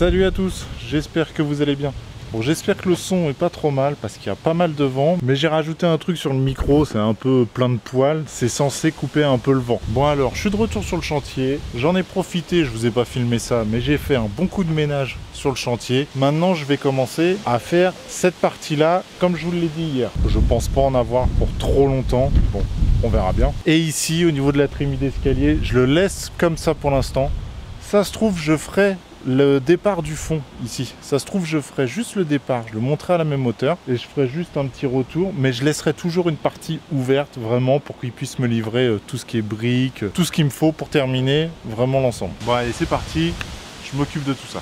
Salut à tous, j'espère que vous allez bien. Bon, j'espère que le son est pas trop mal parce qu'il y a pas mal de vent, mais j'ai rajouté un truc sur le micro, c'est un peu plein de poils, c'est censé couper un peu le vent. Bon alors, je suis de retour sur le chantier, j'en ai profité, je vous ai pas filmé ça, mais j'ai fait un bon coup de ménage sur le chantier. Maintenant, je vais commencer à faire cette partie-là, comme je vous l'ai dit hier. Je pense pas en avoir pour trop longtemps, bon, on verra bien. Et ici, au niveau de la trémie d'escalier, je le laisse comme ça pour l'instant. Ça se trouve, je ferai le départ du fond ici, ça se trouve je ferai juste le départ, je le monterai à la même hauteur et je ferai juste un petit retour, mais je laisserai toujours une partie ouverte vraiment pour qu'il puisse me livrer tout ce qui est briques, tout ce qu'il me faut pour terminer vraiment l'ensemble. Bon allez, c'est parti, je m'occupe de tout ça.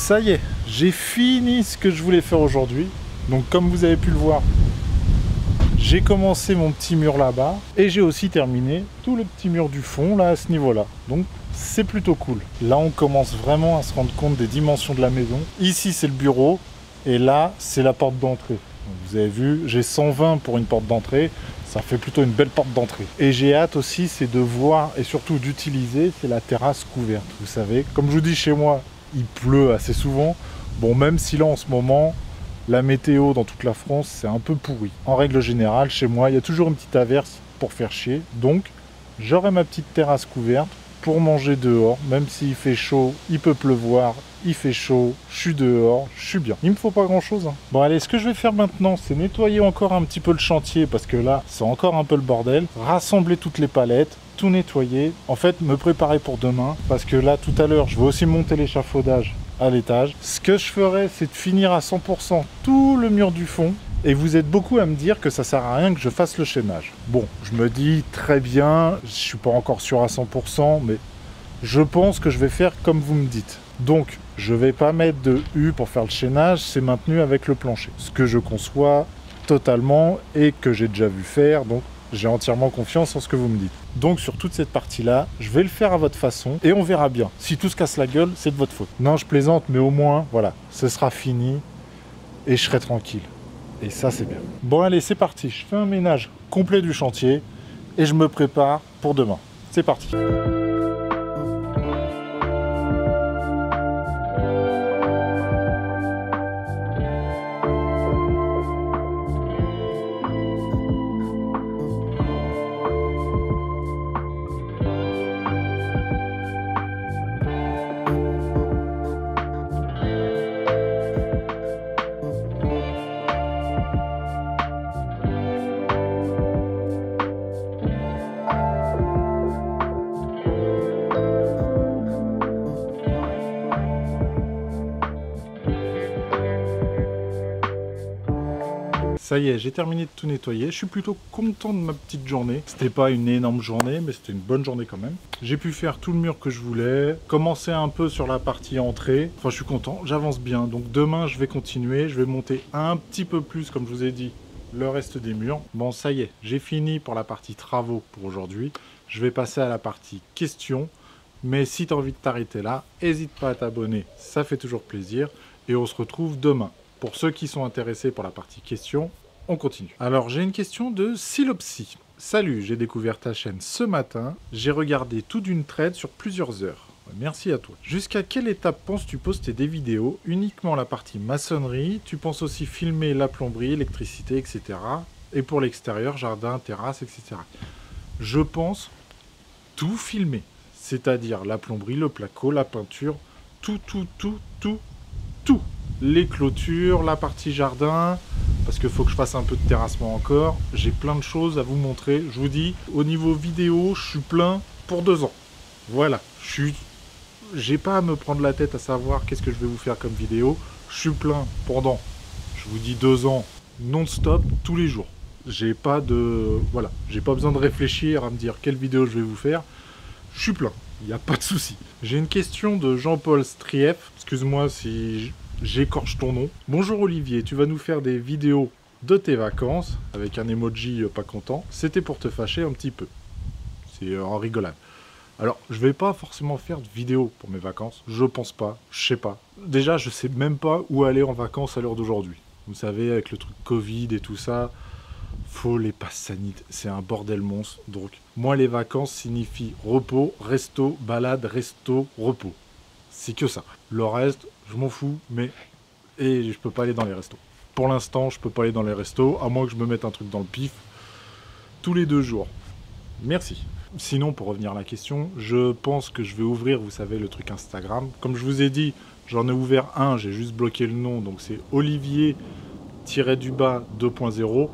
Ça y est, j'ai fini ce que je voulais faire aujourd'hui. Donc comme vous avez pu le voir, j'ai commencé mon petit mur là-bas et j'ai aussi terminé tout le petit mur du fond là à ce niveau-là. Donc c'est plutôt cool. Là on commence vraiment à se rendre compte des dimensions de la maison. Ici c'est le bureau et là c'est la porte d'entrée. Vous avez vu, j'ai 120 pour une porte d'entrée. Ça fait plutôt une belle porte d'entrée. Et j'ai hâte aussi, c'est de voir et surtout d'utiliser, c'est la terrasse couverte. Vous savez, comme je vous dis chez moi, il pleut assez souvent. Bon, même si là en ce moment, la météo dans toute la France, c'est un peu pourri. En règle générale, chez moi, il y a toujours une petite averse pour faire chier. Donc, j'aurai ma petite terrasse couverte pour manger dehors. Même s'il fait chaud, il peut pleuvoir, il fait chaud, je suis dehors, je suis bien. Il me faut pas grand chose. Bon allez, ce que je vais faire maintenant, c'est nettoyer encore un petit peu le chantier parce que là, c'est encore un peu le bordel. Rassembler toutes les palettes, tout nettoyer. En fait, me préparer pour demain parce que là, tout à l'heure, je vais aussi monter l'échafaudage à l'étage. Ce que je ferai, c'est de finir à 100% tout le mur du fond. Et vous êtes beaucoup à me dire que ça sert à rien que je fasse le chaînage. Bon, je me dis très bien, je suis pas encore sûr à 100%, mais je pense que je vais faire comme vous me dites. Donc, je vais pas mettre de U pour faire le chaînage, c'est maintenu avec le plancher. Ce que je conçois totalement et que j'ai déjà vu faire, donc j'ai entièrement confiance en ce que vous me dites. Donc sur toute cette partie-là, je vais le faire à votre façon et on verra bien. Si tout se casse la gueule, c'est de votre faute. Non, je plaisante, mais au moins, voilà, ce sera fini et je serai tranquille. Et ça, c'est bien. Bon, allez, c'est parti. Je fais un ménage complet du chantier et je me prépare pour demain. C'est parti. Ça y est, j'ai terminé de tout nettoyer. Je suis plutôt content de ma petite journée. C'était pas une énorme journée, mais c'était une bonne journée quand même. J'ai pu faire tout le mur que je voulais, commencer un peu sur la partie entrée. Enfin, je suis content, j'avance bien. Donc demain, je vais continuer. Je vais monter un petit peu plus, comme je vous ai dit, le reste des murs. Bon, ça y est, j'ai fini pour la partie travaux pour aujourd'hui. Je vais passer à la partie questions. Mais si tu as envie de t'arrêter là, n'hésite pas à t'abonner. Ça fait toujours plaisir. Et on se retrouve demain. Pour ceux qui sont intéressés pour la partie questions, on continue. Alors, j'ai une question de Silopsy. Salut, j'ai découvert ta chaîne ce matin. J'ai regardé tout d'une traite sur plusieurs heures. Merci à toi. Jusqu'à quelle étape penses-tu poster des vidéos? Uniquement la partie maçonnerie? Tu penses aussi filmer la plomberie, l'électricité, etc. Et pour l'extérieur, jardin, terrasse, etc. Je pense tout filmer. C'est-à-dire la plomberie, le placo, la peinture, tout. Les clôtures, la partie jardin, parce qu'il faut que je fasse un peu de terrassement encore. J'ai plein de choses à vous montrer. Je vous dis, au niveau vidéo, je suis plein pour 2 ans. Voilà, j'ai pas à me prendre la tête à savoir qu'est-ce que je vais vous faire comme vidéo. Je suis plein pendant, je vous dis 2 ans, non-stop, tous les jours. J'ai pas besoin de réfléchir à me dire quelle vidéo je vais vous faire. Je suis plein, il n'y a pas de souci. J'ai une question de Jean-Paul Strief. Excuse-moi si j'écorche ton nom. Bonjour Olivier, tu vas nous faire des vidéos de tes vacances, avec un emoji pas content. C'était pour te fâcher un petit peu. C'est en rigolade. Alors, je vais pas forcément faire de vidéos pour mes vacances. Je pense pas, je sais pas. Déjà, je sais même pas où aller en vacances à l'heure d'aujourd'hui. Vous savez, avec le truc Covid et tout ça, faut les passes sanitaires. C'est un bordel monstre. Donc, moi, les vacances signifient repos, resto, balade, resto, repos. C'est que ça. Le reste, je m'en fous, mais... Et je peux pas aller dans les restos. Pour l'instant, je peux pas aller dans les restos, à moins que je me mette un truc dans le pif. Tous les 2 jours. Merci. Sinon, pour revenir à la question, je pense que je vais ouvrir, vous savez, le truc Instagram. Comme je vous ai dit, j'en ai ouvert un, j'ai juste bloqué le nom, donc c'est Olivier-du-bas 2.0.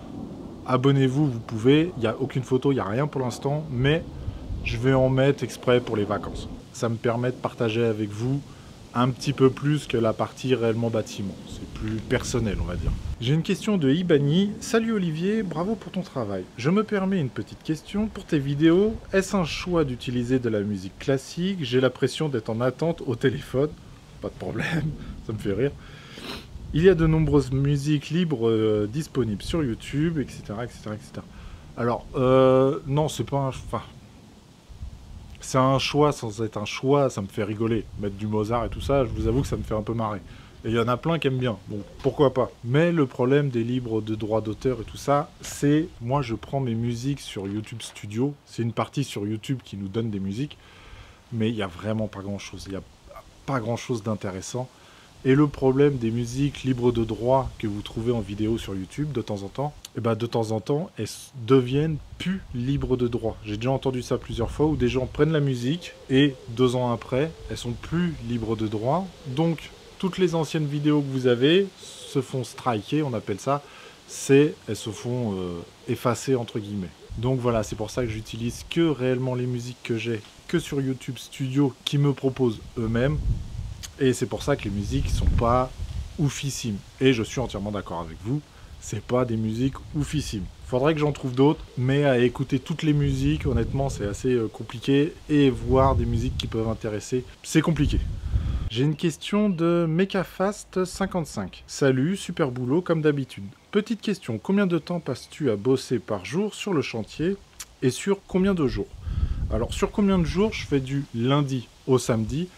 Abonnez-vous, vous pouvez. Il n'y a aucune photo, il n'y a rien pour l'instant, mais je vais en mettre exprès pour les vacances. Ça me permet de partager avec vous un petit peu plus que la partie réellement bâtiment. C'est plus personnel, on va dire. J'ai une question de Ibani. Salut Olivier, bravo pour ton travail. Je me permets une petite question. Pour tes vidéos, est-ce un choix d'utiliser de la musique classique? J'ai l'impression d'être en attente au téléphone. pas de problème, ça me fait rire. Il y a de nombreuses musiques libres disponibles sur YouTube, etc., etc., etc. Alors, non, c'est pas un... Enfin, c'est un choix sans être un choix, ça me fait rigoler. Mettre du Mozart et tout ça, je vous avoue que ça me fait un peu marrer. Et il y en a plein qui aiment bien, bon, pourquoi pas. Mais le problème des libres de droits d'auteur et tout ça, c'est... Moi, je prends mes musiques sur YouTube Studio. C'est une partie sur YouTube qui nous donne des musiques. Mais il n'y a vraiment pas grand-chose. Il n'y a pas grand-chose d'intéressant. Et le problème des musiques libres de droit que vous trouvez en vidéo sur YouTube de temps en temps, et ben de temps en temps, elles deviennent plus libres de droit. J'ai déjà entendu ça plusieurs fois où des gens prennent la musique et 2 ans après, elles sont plus libres de droit. Donc, toutes les anciennes vidéos que vous avez se font striker, on appelle ça. Elles se font effacer entre guillemets. Donc voilà, c'est pour ça que j'utilise que réellement les musiques que j'ai que sur YouTube Studio qui me proposent eux-mêmes. Et c'est pour ça que les musiques sont pas oufissimes. Et je suis entièrement d'accord avec vous, c'est pas des musiques oufissimes. Faudrait que j'en trouve d'autres, mais à écouter toutes les musiques, honnêtement, c'est assez compliqué. Et voir des musiques qui peuvent intéresser, c'est compliqué. J'ai une question de Mecafast55. Salut, super boulot comme d'habitude. Petite question, combien de temps passes-tu à bosser par jour sur le chantier et sur combien de jours? Alors, sur combien de jours? Je fais du lundi au samedi.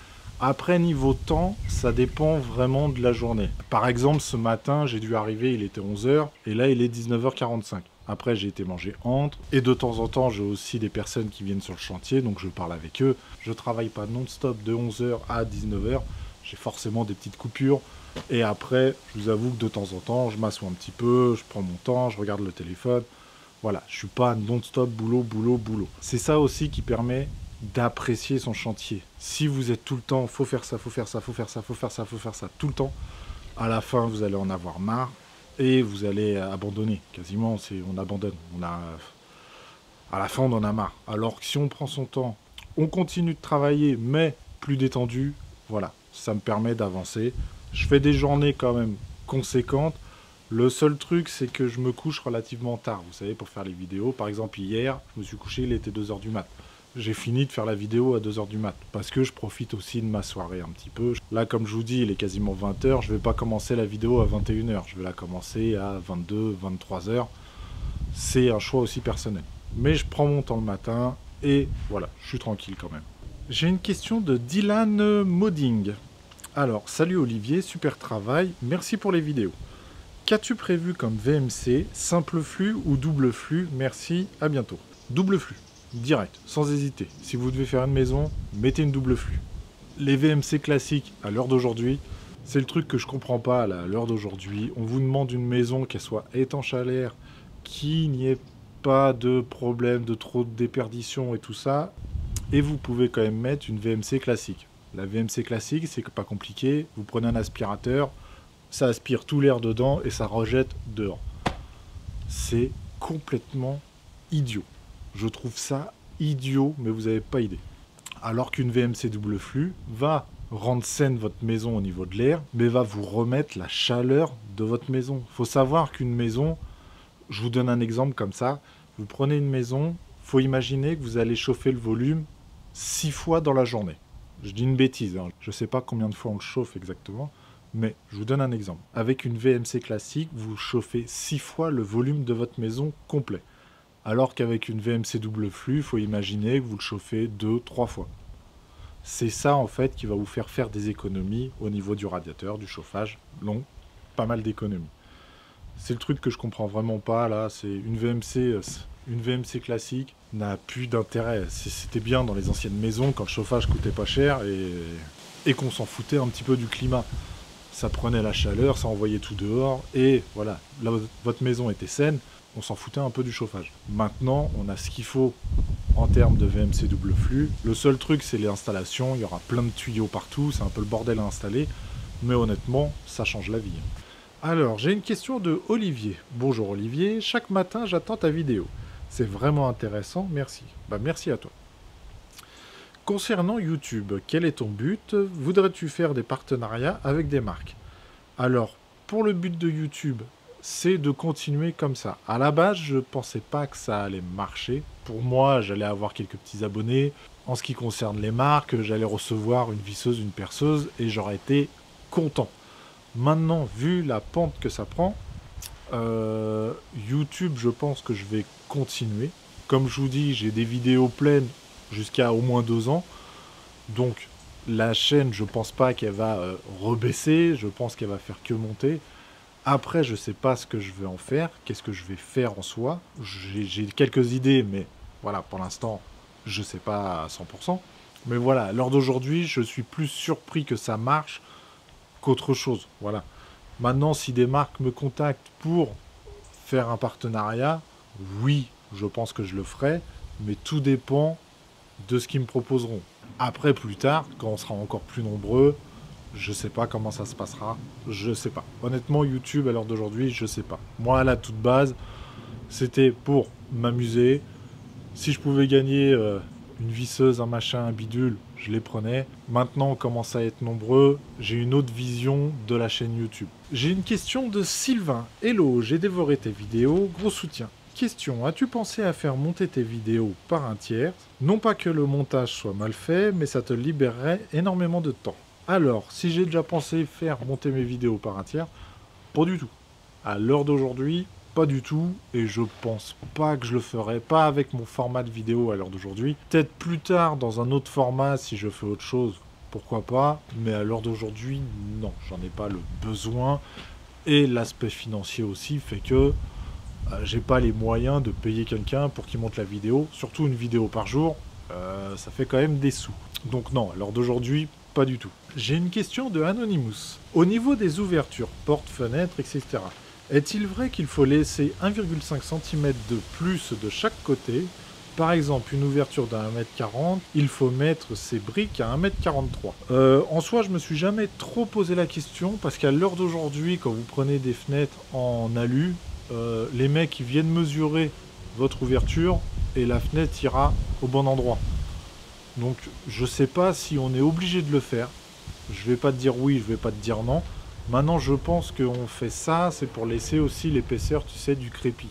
Après, niveau temps, ça dépend vraiment de la journée. Par exemple, ce matin, j'ai dû arriver, il était 11 h, et là, il est 19 h 45. Après, j'ai été manger entre, et de temps en temps, j'ai aussi des personnes qui viennent sur le chantier, donc je parle avec eux. Je travaille pas non-stop de 11 h à 19 h, j'ai forcément des petites coupures, et après, je vous avoue que de temps en temps, je m'assois un petit peu, je prends mon temps, je regarde le téléphone. Voilà, je suis pas non-stop boulot, boulot, boulot. C'est ça aussi qui permet d'apprécier son chantier. Si vous êtes tout le temps, faut faire ça, faut faire ça, faut faire ça, faut faire ça, faut faire ça, tout le temps, à la fin, vous allez en avoir marre et vous allez abandonner. Quasiment, on abandonne. À la fin, on en a marre. Alors que si on prend son temps, on continue de travailler, mais plus détendu, voilà, ça me permet d'avancer. Je fais des journées quand même conséquentes. Le seul truc, c'est que je me couche relativement tard, vous savez, pour faire les vidéos. Par exemple, hier, je me suis couché, il était 2 h du mat. J'ai fini de faire la vidéo à 2 h du mat, parce que je profite aussi de ma soirée un petit peu. Là, comme je vous dis, il est quasiment 20 h, je vais pas commencer la vidéo à 21 h, je vais la commencer à 22, 23 h. C'est un choix aussi personnel. Mais je prends mon temps le matin, et voilà, je suis tranquille quand même. J'ai une question de Dylan Modding. Alors, salut Olivier, super travail, merci pour les vidéos. Qu'as-tu prévu comme VMC, simple flux ou double flux? Merci, à bientôt. Double flux. Direct, sans hésiter. Si vous devez faire une maison, mettez une double flux. Les VMC classiques, à l'heure d'aujourd'hui, c'est le truc que je comprends pas à l'heure d'aujourd'hui. On vous demande une maison qu'elle soit étanche à l'air, qu'il n'y ait pas de problème, de trop de déperdition et tout ça, et vous pouvez quand même mettre une VMC classique. La VMC classique, c'est pas compliqué. Vous prenez un aspirateur, ça aspire tout l'air dedans et ça rejette dehors. C'est complètement idiot. Je trouve ça idiot, mais vous n'avez pas idée. Alors qu'une VMC double flux va rendre saine votre maison au niveau de l'air, mais va vous remettre la chaleur de votre maison. Il faut savoir qu'une maison, je vous donne un exemple comme ça, vous prenez une maison, il faut imaginer que vous allez chauffer le volume 6 fois dans la journée. Je dis une bêtise, hein. Je ne sais pas combien de fois on le chauffe exactement, mais je vous donne un exemple. Avec une VMC classique, vous chauffez 6 fois le volume de votre maison complet. Alors qu'avec une VMC double flux, il faut imaginer que vous le chauffez 2-3 fois. C'est ça en fait qui va vous faire des économies au niveau du radiateur, du chauffage, long, pas mal d'économies. C'est le truc que je comprends vraiment pas là, c'est une VMC classique n'a plus d'intérêt. C'était bien dans les anciennes maisons quand le chauffage coûtait pas cher et qu'on s'en foutait un petit peu du climat. Ça prenait la chaleur, ça envoyait tout dehors et voilà, là, votre maison était saine. On s'en foutait un peu du chauffage. Maintenant, on a ce qu'il faut en termes de VMC double flux. Le seul truc, c'est l'installation. Il y aura plein de tuyaux partout. C'est un peu le bordel à installer. Mais honnêtement, ça change la vie. Alors, j'ai une question de Olivier. Bonjour Olivier. Chaque matin, j'attends ta vidéo. C'est vraiment intéressant. Merci. Merci à toi. Concernant YouTube, quel est ton but? Voudrais-tu faire des partenariats avec des marques? Alors, pour le but de YouTube, c'est de continuer comme ça. À la base, je pensais pas que ça allait marcher. Pour moi, j'allais avoir quelques petits abonnés. En ce qui concerne les marques, j'allais recevoir une visseuse, une perceuse, et j'aurais été content. Maintenant, vu la pente que ça prend, YouTube, je pense que je vais continuer. Comme je vous dis, j'ai des vidéos pleines jusqu'à au moins 2 ans. Donc, la chaîne, je pense pas qu'elle va rebaisser. Je pense qu'elle va faire que monter. Après, je sais pas ce que je vais en faire. Qu'est-ce que je vais faire en soi. J'ai quelques idées, mais voilà, pour l'instant, je sais pas à 100%. Mais voilà, à l'heure d'aujourd'hui, je suis plus surpris que ça marche qu'autre chose. Voilà. Maintenant, si des marques me contactent pour faire un partenariat, oui, je pense que je le ferai, mais tout dépend de ce qu'ils me proposeront. Après, plus tard, quand on sera encore plus nombreux, je sais pas comment ça se passera, je sais pas. Honnêtement, YouTube, à l'heure d'aujourd'hui, je sais pas. Moi, à la toute base, c'était pour m'amuser. Si je pouvais gagner une visseuse, un machin, un bidule, je les prenais. Maintenant, on commence à être nombreux. J'ai une autre vision de la chaîne YouTube. J'ai une question de Sylvain. Hello, j'ai dévoré tes vidéos, gros soutien. Question, as-tu pensé à faire monter tes vidéos par un tiers? Non pas que le montage soit mal fait, mais ça te libérerait énormément de temps. Alors, si j'ai déjà pensé faire monter mes vidéos par un tiers, pas du tout. À l'heure d'aujourd'hui, pas du tout, et je pense pas que je le ferai, pas avec mon format de vidéo à l'heure d'aujourd'hui. Peut-être plus tard dans un autre format si je fais autre chose, pourquoi pas, mais à l'heure d'aujourd'hui, non, j'en ai pas le besoin. Et l'aspect financier aussi fait que j'ai pas les moyens de payer quelqu'un pour qu'il monte la vidéo, surtout une vidéo par jour, ça fait quand même des sous. Donc non, à l'heure d'aujourd'hui, pas du tout. J'ai une question de Anonymous. Au niveau des ouvertures, portes, fenêtres, etc., est-il vrai qu'il faut laisser 1,5 cm de plus de chaque côté? Par exemple, une ouverture d'un 1,40 m, il faut mettre ses briques à 1,43 m. En soi, je me suis jamais trop posé la question, parce qu'à l'heure d'aujourd'hui, quand vous prenez des fenêtres en alu, les mecs ils viennent mesurer votre ouverture et la fenêtre ira au bon endroit. Donc je sais pas si on est obligé de le faire. Je vais pas te dire oui, je vais pas te dire non. Maintenant, je pense qu'on fait ça, c'est pour laisser aussi l'épaisseur, tu sais, du crépi.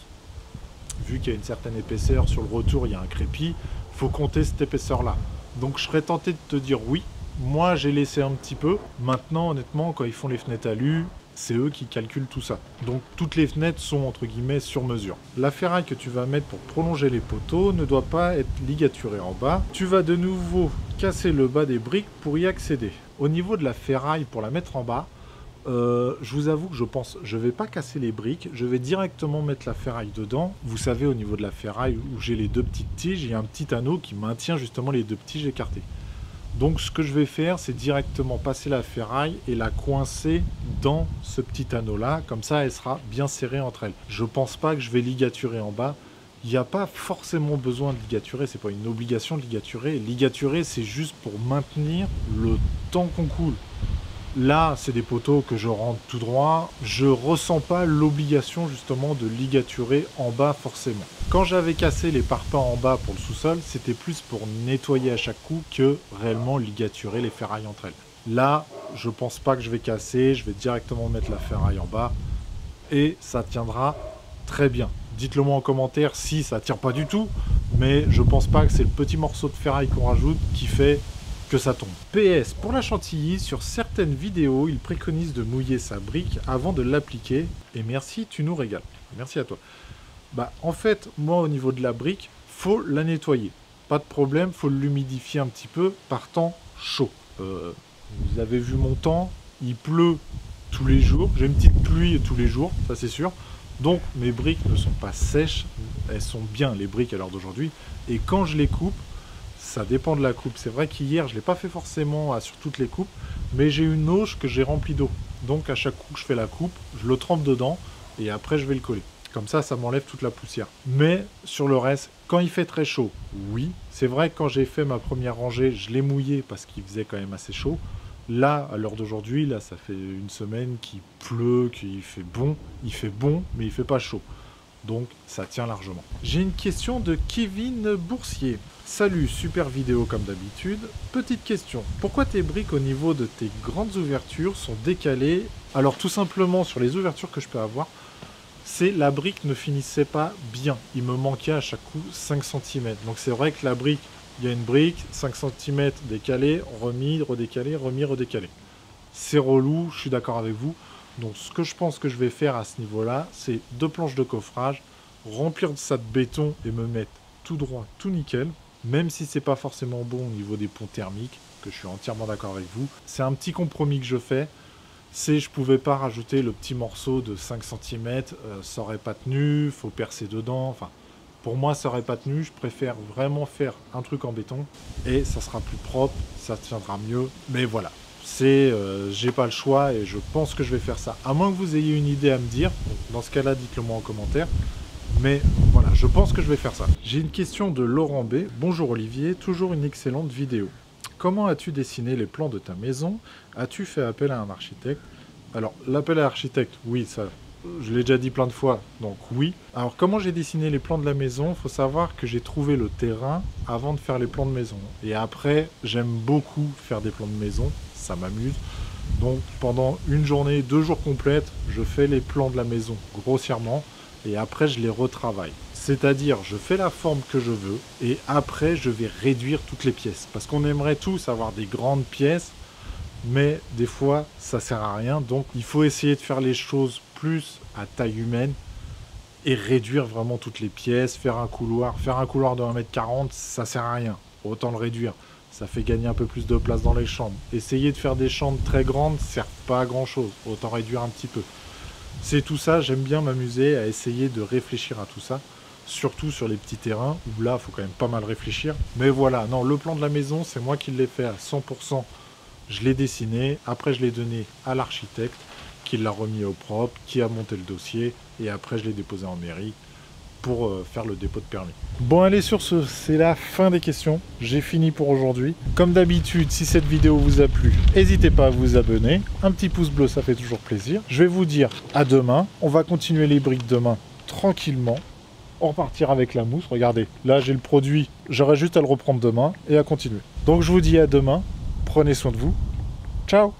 Vu qu'il y a une certaine épaisseur, sur le retour, il y a un crépi, faut compter cette épaisseur-là. Donc, je serais tenté de te dire oui. Moi, j'ai laissé un petit peu. Maintenant, honnêtement, quand ils font les fenêtres alu, c'est eux qui calculent tout ça. Donc, toutes les fenêtres sont, entre guillemets, sur mesure. La ferraille que tu vas mettre pour prolonger les poteaux ne doit pas être ligaturée en bas. Tu vas de nouveau casser le bas des briques pour y accéder. Au niveau de la ferraille, pour la mettre en bas, je vous avoue que je vais pas casser les briques, je vais directement mettre la ferraille dedans. Vous savez, au niveau de la ferraille où j'ai les 2 petites tiges, il y a un petit anneau qui maintient justement les 2 tiges écartées. Donc ce que je vais faire, c'est directement passer la ferraille et la coincer dans ce petit anneau là, comme ça elle sera bien serrée entre elles. Je pense pas que je vais ligaturer en bas. Il n'y a pas forcément besoin de ligaturer, c'est pas une obligation de ligaturer. Ligaturer, c'est juste pour maintenir le temps qu'on coule. Là, c'est des poteaux que je rentre tout droit. Je ressens pas l'obligation justement de ligaturer en bas forcément. Quand j'avais cassé les parpaings en bas pour le sous-sol, c'était plus pour nettoyer à chaque coup que réellement ligaturer les ferrailles entre elles. Là, je pense pas que je vais casser. Je vais directement mettre la ferraille en bas et ça tiendra très bien. Dites-le moi en commentaire si ça tient pas du tout, mais je pense pas que c'est le petit morceau de ferraille qu'on rajoute qui fait que ça tombe. PS, pour la chantilly, sur certaines vidéos, il préconise de mouiller sa brique avant de l'appliquer. Et merci, tu nous régales. Merci à toi. Bah, en fait, moi, au niveau de la brique, faut la nettoyer. Pas de problème, faut l'humidifier un petit peu par temps chaud. Vous avez vu mon temps, il pleut tous les jours. J'ai une petite pluie tous les jours, ça c'est sûr. Donc, mes briques ne sont pas sèches. Elles sont bien, les briques, à l'heure d'aujourd'hui. Et quand je les coupe, ça dépend de la coupe. C'est vrai qu'hier, je ne l'ai pas fait forcément sur toutes les coupes, mais j'ai une auge que j'ai remplie d'eau. Donc à chaque coup que je fais la coupe, je le trempe dedans et après je vais le coller. Comme ça m'enlève toute la poussière. Mais sur le reste, quand il fait très chaud, oui. C'est vrai que quand j'ai fait ma première rangée, je l'ai mouillé parce qu'il faisait quand même assez chaud. Là, à l'heure d'aujourd'hui, là, ça fait une semaine qu'il pleut, qu'il fait bon. Il fait bon, mais il fait pas chaud. Donc ça tient largement. J'ai une question de Kevin Boursier. Salut, super vidéo comme d'habitude. Petite question, pourquoi tes briques au niveau de tes grandes ouvertures sont décalées? Alors tout simplement sur les ouvertures que je peux avoir, c'est la brique ne finissait pas bien. Il me manquait à chaque coup 5 cm. Donc c'est vrai que la brique il y a une brique, 5 cm décalé, remis, redécalé, remis, redécalé. C'est relou, je suis d'accord avec vous. Donc ce que je pense que je vais faire à ce niveau-là, c'est 2 planches de coffrage, remplir ça de béton et me mettre tout droit, tout nickel, même si c'est pas forcément bon au niveau des ponts thermiques, que je suis entièrement d'accord avec vous. C'est un petit compromis que je fais, c'est je pouvais pas rajouter le petit morceau de 5 cm, ça aurait pas tenu, faut percer dedans, enfin... Pour moi, ça aurait pas tenu, je préfère vraiment faire un truc en béton, et ça sera plus propre, ça tiendra mieux, mais voilà. J'ai pas le choix et je pense que je vais faire ça. À moins que vous ayez une idée à me dire, dans ce cas-là, dites-le moi en commentaire. Mais voilà, je pense que je vais faire ça. J'ai une question de Laurent B. Bonjour Olivier, toujours une excellente vidéo. Comment as-tu dessiné les plans de ta maison? As-tu fait appel à un architecte? Alors, l'appel à l'architecte, oui, ça, je l'ai déjà dit plein de fois, donc oui. Alors, comment j'ai dessiné les plans de la maison? Il faut savoir que j'ai trouvé le terrain avant de faire les plans de maison. Et après, j'aime beaucoup faire des plans de maison, ça m'amuse. Donc, pendant une journée, 2 jours complètes, je fais les plans de la maison grossièrement. Et après, je les retravaille. C'est-à-dire, je fais la forme que je veux, et après, je vais réduire toutes les pièces. Parce qu'on aimerait tous avoir des grandes pièces, mais des fois, ça sert à rien. Donc, il faut essayer de faire les choses plus à taille humaine et réduire vraiment toutes les pièces. Faire un couloir de 1,40 m, ça sert à rien. Autant le réduire. Ça fait gagner un peu plus de place dans les chambres. Essayer de faire des chambres très grandes ne sert pas à grand-chose. Autant réduire un petit peu. C'est tout ça, j'aime bien m'amuser à essayer de réfléchir à tout ça. Surtout sur les petits terrains, où là, il faut quand même pas mal réfléchir. Mais voilà, non, le plan de la maison, c'est moi qui l'ai fait à 100%. Je l'ai dessiné, après je l'ai donné à l'architecte, qui l'a remis au propre, qui a monté le dossier, et après je l'ai déposé en mairie pour faire le dépôt de permis. Bon allez, sur ce, c'est la fin des questions. J'ai fini pour aujourd'hui. Comme d'habitude, si cette vidéo vous a plu, n'hésitez pas à vous abonner. Un petit pouce bleu, ça fait toujours plaisir. Je vais vous dire à demain. On va continuer les briques demain tranquillement. On repartira avec la mousse. Regardez, là j'ai le produit. J'aurai juste à le reprendre demain et à continuer. Donc je vous dis à demain. Prenez soin de vous. Ciao!